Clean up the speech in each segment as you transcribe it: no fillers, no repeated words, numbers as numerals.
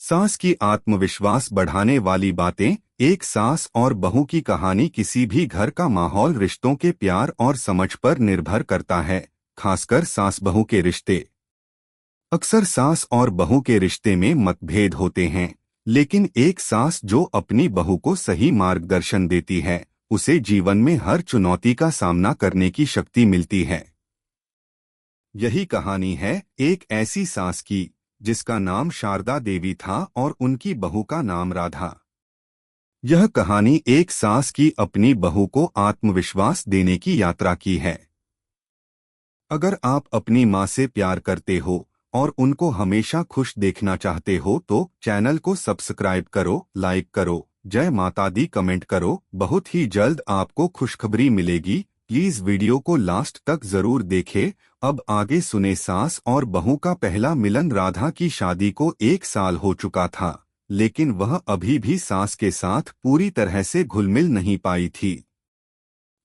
सास की आत्मविश्वास बढ़ाने वाली बातें। एक सास और बहू की कहानी किसी भी घर का माहौल रिश्तों के प्यार और समझ पर निर्भर करता है, खासकर सास बहू के रिश्ते। अक्सर सास और बहू के रिश्ते में मतभेद होते हैं, लेकिन एक सास जो अपनी बहू को सही मार्गदर्शन देती है, उसे जीवन में हर चुनौती का सामना करने की शक्ति मिलती है। यही कहानी है एक ऐसी सास की जिसका नाम शारदा देवी था और उनकी बहू का नाम राधा। यह कहानी एक सास की अपनी बहू को आत्मविश्वास देने की यात्रा की है। अगर आप अपनी माँ से प्यार करते हो और उनको हमेशा खुश देखना चाहते हो तो चैनल को सब्सक्राइब करो, लाइक करो, जय माता दी कमेंट करो। बहुत ही जल्द आपको खुशखबरी मिलेगी। प्लीज वीडियो को लास्ट तक जरूर देखें। अब आगे सुने। सास और बहू का पहला मिलन। राधा की शादी को 1 साल हो चुका था, लेकिन वह अभी भी सास के साथ पूरी तरह से घुल मिल नहीं पाई थी।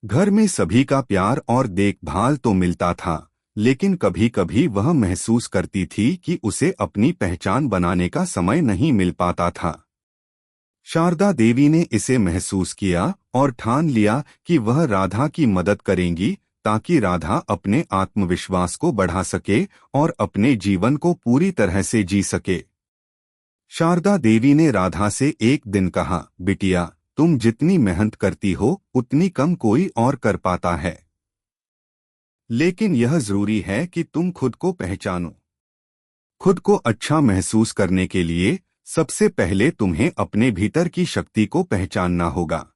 घर में सभी का प्यार और देखभाल तो मिलता था, लेकिन कभी कभी वह महसूस करती थी कि उसे अपनी पहचान बनाने का समय नहीं मिल पाता था। शारदा देवी ने इसे महसूस किया और ठान लिया कि वह राधा की मदद करेंगी, ताकि राधा अपने आत्मविश्वास को बढ़ा सके और अपने जीवन को पूरी तरह से जी सके। शारदा देवी ने राधा से एक दिन कहा, बिटिया, तुम जितनी मेहनत करती हो उतनी कम कोई और कर पाता है, लेकिन यह जरूरी है कि तुम खुद को पहचानो। खुद को अच्छा महसूस करने के लिए सबसे पहले तुम्हें अपने भीतर की शक्ति को पहचानना होगा।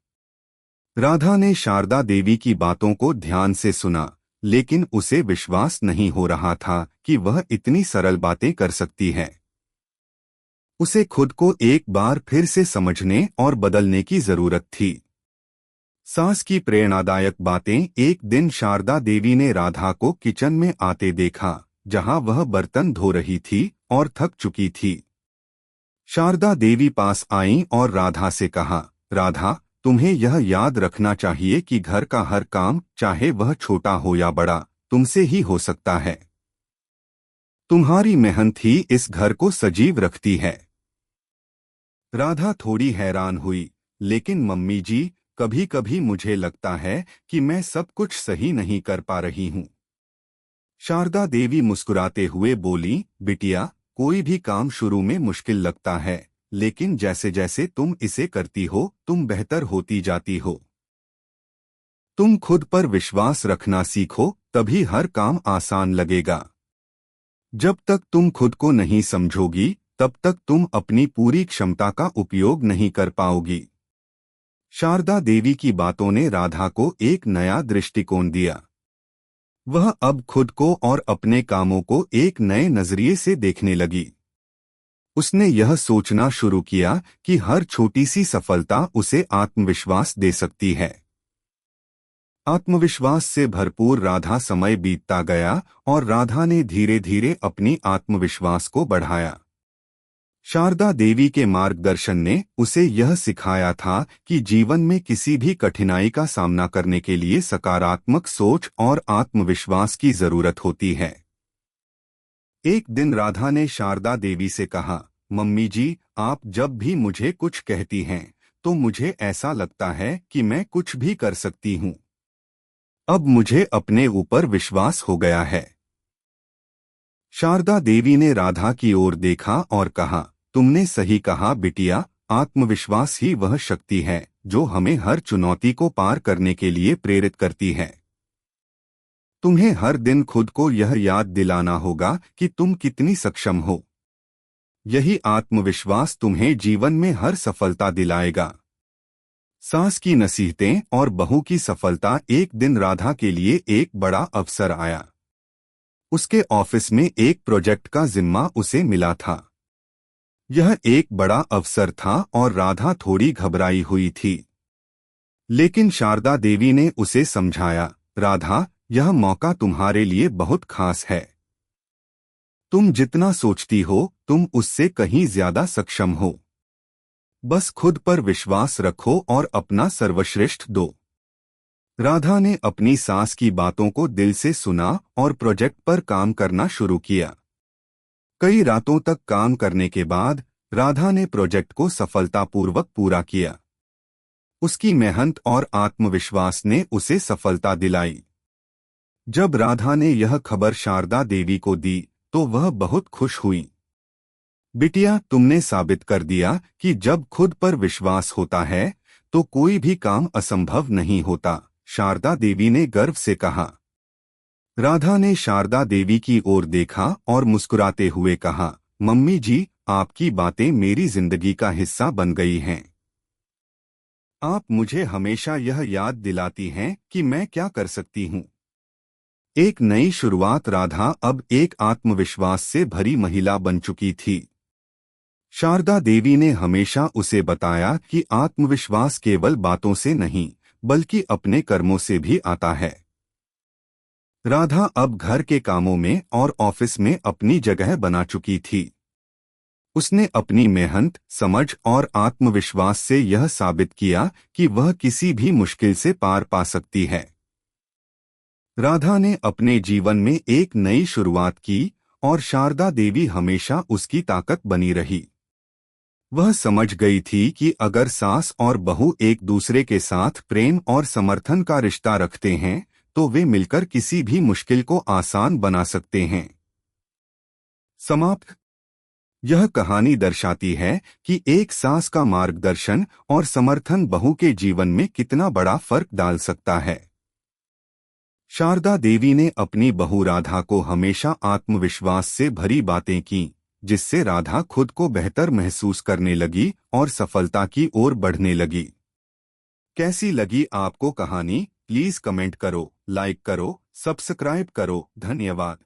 राधा ने शारदा देवी की बातों को ध्यान से सुना, लेकिन उसे विश्वास नहीं हो रहा था कि वह इतनी सरल बातें कर सकती है। उसे खुद को एक बार फिर से समझने और बदलने की जरूरत थी। सास की प्रेरणादायक बातें। एक दिन शारदा देवी ने राधा को किचन में आते देखा, जहां वह बर्तन धो रही थी और थक चुकी थी। शारदा देवी पास आईं और राधा से कहा, राधा, तुम्हें यह याद रखना चाहिए कि घर का हर काम, चाहे वह छोटा हो या बड़ा, तुमसे ही हो सकता है। तुम्हारी मेहनत ही इस घर को सजीव रखती है। राधा थोड़ी हैरान हुई, लेकिन मम्मी जी, कभी कभी मुझे लगता है कि मैं सब कुछ सही नहीं कर पा रही हूँ। शारदा देवी मुस्कुराते हुए बोली, बिटिया, कोई भी काम शुरू में मुश्किल लगता है, लेकिन जैसे जैसे तुम इसे करती हो तुम बेहतर होती जाती हो। तुम खुद पर विश्वास रखना सीखो, तभी हर काम आसान लगेगा। जब तक तुम खुद को नहीं समझोगी तब तक तुम अपनी पूरी क्षमता का उपयोग नहीं कर पाओगी। शारदा देवी की बातों ने राधा को एक नया दृष्टिकोण दिया। वह अब खुद को और अपने कामों को एक नए नजरिए से देखने लगी। उसने यह सोचना शुरू किया कि हर छोटी सी सफलता उसे आत्मविश्वास दे सकती है। आत्मविश्वास से भरपूर राधा समय बीतता गया और राधा ने धीरे धीरे अपनी आत्मविश्वास को बढ़ाया। शारदा देवी के मार्गदर्शन ने उसे यह सिखाया था कि जीवन में किसी भी कठिनाई का सामना करने के लिए सकारात्मक सोच और आत्मविश्वास की जरूरत होती है। एक दिन राधा ने शारदा देवी से कहा, मम्मी जी, आप जब भी मुझे कुछ कहती हैं तो मुझे ऐसा लगता है कि मैं कुछ भी कर सकती हूँ। अब मुझे अपने ऊपर विश्वास हो गया है। शारदा देवी ने राधा की ओर देखा और कहा, तुमने सही कहा बिटिया, आत्मविश्वास ही वह शक्ति है जो हमें हर चुनौती को पार करने के लिए प्रेरित करती है। तुम्हें हर दिन खुद को यह याद दिलाना होगा कि तुम कितनी सक्षम हो। यही आत्मविश्वास तुम्हें जीवन में हर सफलता दिलाएगा। सास की नसीहतें और बहू की सफलता। एक दिन राधा के लिए एक बड़ा अवसर आया। उसके ऑफिस में एक प्रोजेक्ट का जिम्मा उसे मिला था। यह एक बड़ा अवसर था और राधा थोड़ी घबराई हुई थी, लेकिन शारदा देवी ने उसे समझाया, राधा, यह मौका तुम्हारे लिए बहुत खास है। तुम जितना सोचती हो तुम उससे कहीं ज्यादा सक्षम हो। बस खुद पर विश्वास रखो और अपना सर्वश्रेष्ठ दो। राधा ने अपनी सास की बातों को दिल से सुना और प्रोजेक्ट पर काम करना शुरू किया। कई रातों तक काम करने के बाद राधा ने प्रोजेक्ट को सफलतापूर्वक पूरा किया। उसकी मेहनत और आत्मविश्वास ने उसे सफलता दिलाई। जब राधा ने यह खबर शारदा देवी को दी तो वह बहुत खुश हुई। बिटिया, तुमने साबित कर दिया कि जब खुद पर विश्वास होता है तो कोई भी काम असंभव नहीं होता, शारदा देवी ने गर्व से कहा। राधा ने शारदा देवी की ओर देखा और मुस्कुराते हुए कहा, मम्मी जी, आपकी बातें मेरी जिंदगी का हिस्सा बन गई हैं। आप मुझे हमेशा यह याद दिलाती हैं कि मैं क्या कर सकती हूँ। एक नई शुरुआत। राधा अब एक आत्मविश्वास से भरी महिला बन चुकी थी। शारदा देवी ने हमेशा उसे बताया कि आत्मविश्वास केवल बातों से नहीं बल्कि अपने कर्मों से भी आता है। राधा अब घर के कामों में और ऑफिस में अपनी जगह बना चुकी थी। उसने अपनी मेहनत, समझ और आत्मविश्वास से यह साबित किया कि वह किसी भी मुश्किल से पार पा सकती है। राधा ने अपने जीवन में एक नई शुरुआत की और शारदा देवी हमेशा उसकी ताकत बनी रही। वह समझ गई थी कि अगर सास और बहू एक दूसरे के साथ प्रेम और समर्थन का रिश्ता रखते हैं तो वे मिलकर किसी भी मुश्किल को आसान बना सकते हैं। समाप्त। यह कहानी दर्शाती है कि एक सास का मार्गदर्शन और समर्थन बहू के जीवन में कितना बड़ा फर्क डाल सकता है। शारदा देवी ने अपनी बहू राधा को हमेशा आत्मविश्वास से भरी बातें की, जिससे राधा खुद को बेहतर महसूस करने लगी और सफलता की ओर बढ़ने लगी। कैसी लगी आपको कहानी? प्लीज कमेंट करो, लाइक करो, सब्सक्राइब करो। धन्यवाद।